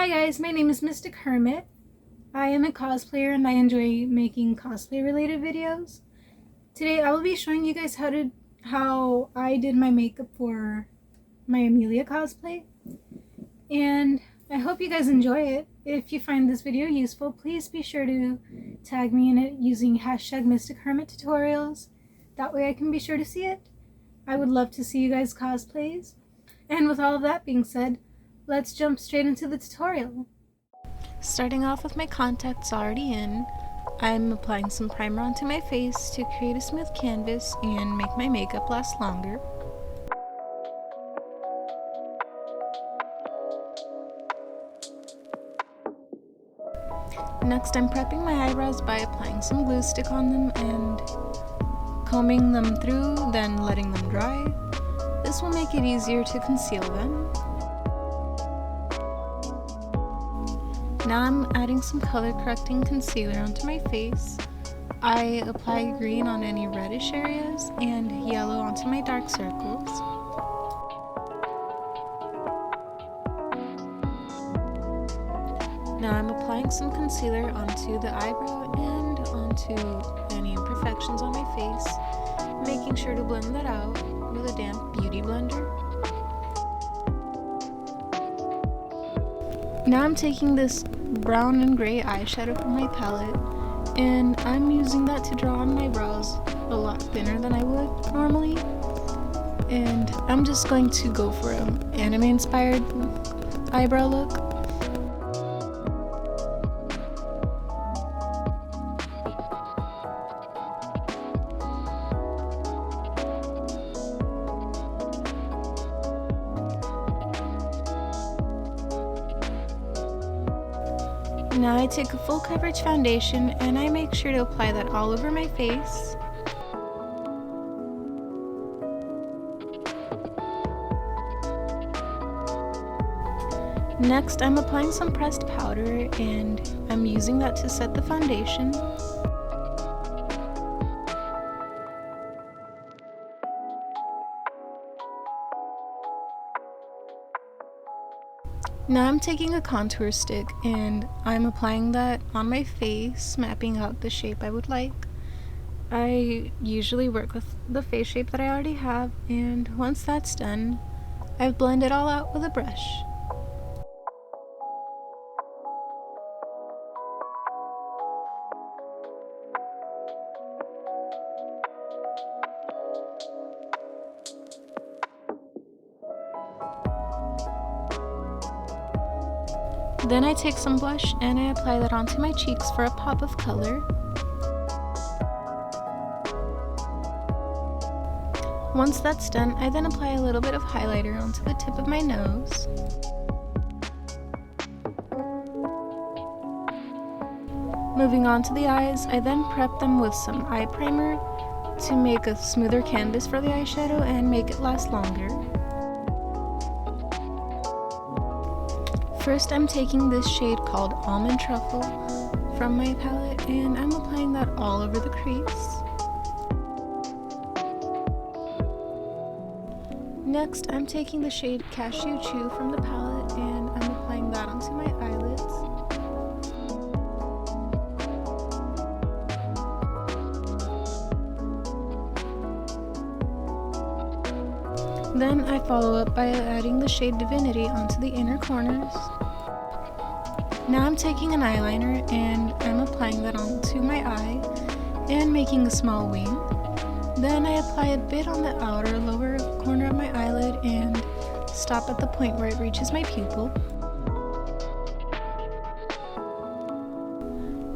Hi guys, my name is Mystic Hermit. I am a cosplayer and I enjoy making cosplay related videos. Today I will be showing you guys how I did my makeup for my Emilia cosplay. And I hope you guys enjoy it. If you find this video useful, please be sure to tag me in it using hashtag Mystic Hermit Tutorials. That way I can be sure to see it. I would love to see you guys cosplays. And with all of that being said, let's jump straight into the tutorial. Starting off with my contacts already in, I'm applying some primer onto my face to create a smooth canvas and make my makeup last longer. Next, I'm prepping my eyebrows by applying some glue stick on them and combing them through, then letting them dry. This will make it easier to conceal them. Now I'm adding some color correcting concealer onto my face. I apply green on any reddish areas and yellow onto my dark circles. Now I'm applying some concealer onto the eyebrow and onto any imperfections on my face, making sure to blend that out with a damp beauty blender. Now I'm taking this brown and gray eyeshadow from my palette and I'm using that to draw on my brows a lot thinner than I would normally. And I'm just going to go for an anime inspired eyebrow look. Now I take a full coverage foundation and I make sure to apply that all over my face. Next, I'm applying some pressed powder and I'm using that to set the foundation. Now I'm taking a contour stick and I'm applying that on my face, mapping out the shape I would like. I usually work with the face shape that I already have, and once that's done, I blend it all out with a brush. Then I take some blush and I apply that onto my cheeks for a pop of color. Once that's done, I then apply a little bit of highlighter onto the tip of my nose. Moving on to the eyes, I then prep them with some eye primer to make a smoother canvas for the eyeshadow and make it last longer. First, I'm taking this shade called Almond Truffle from my palette and I'm applying that all over the crease. Next, I'm taking the shade Cashew Chew from the palette and I'm applying that onto my eyelids. Then I follow up by adding the shade Divinity onto the inner corners. Now I'm taking an eyeliner and I'm applying that onto my eye and making a small wing. Then I apply a bit on the outer lower corner of my eyelid and stop at the point where it reaches my pupil.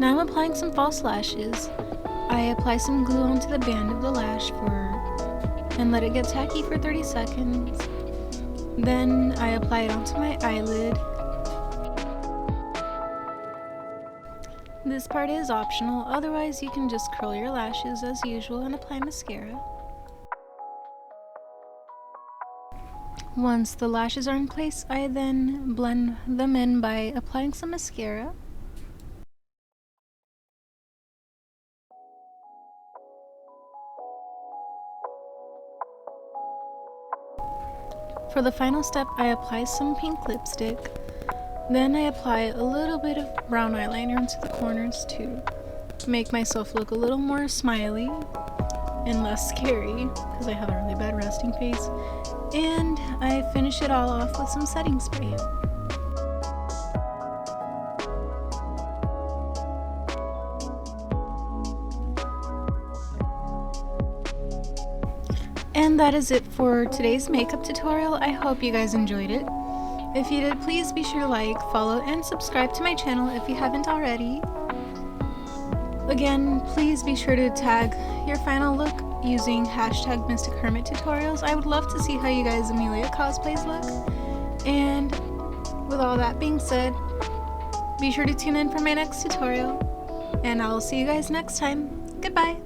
Now I'm applying some false lashes. I apply some glue onto the band of the lash and let it get tacky for 30 seconds. Then I apply it onto my eyelid. This part is optional, otherwise you can just curl your lashes as usual and apply mascara. Once the lashes are in place, I then blend them in by applying some mascara. For the final step, I apply some pink lipstick. Then I apply a little bit of brown eyeliner into the corners to make myself look a little more smiley and less scary because I have a really bad resting face. And I finish it all off with some setting spray. And that is it for today's makeup tutorial. I hope you guys enjoyed it. If you did, please be sure to like, follow, and subscribe to my channel if you haven't already. Again, please be sure to tag your final look using hashtag Mystic Hermit Tutorials. I would love to see how you guys Emilia cosplays look. And with all that being said, be sure to tune in for my next tutorial. And I'll see you guys next time. Goodbye!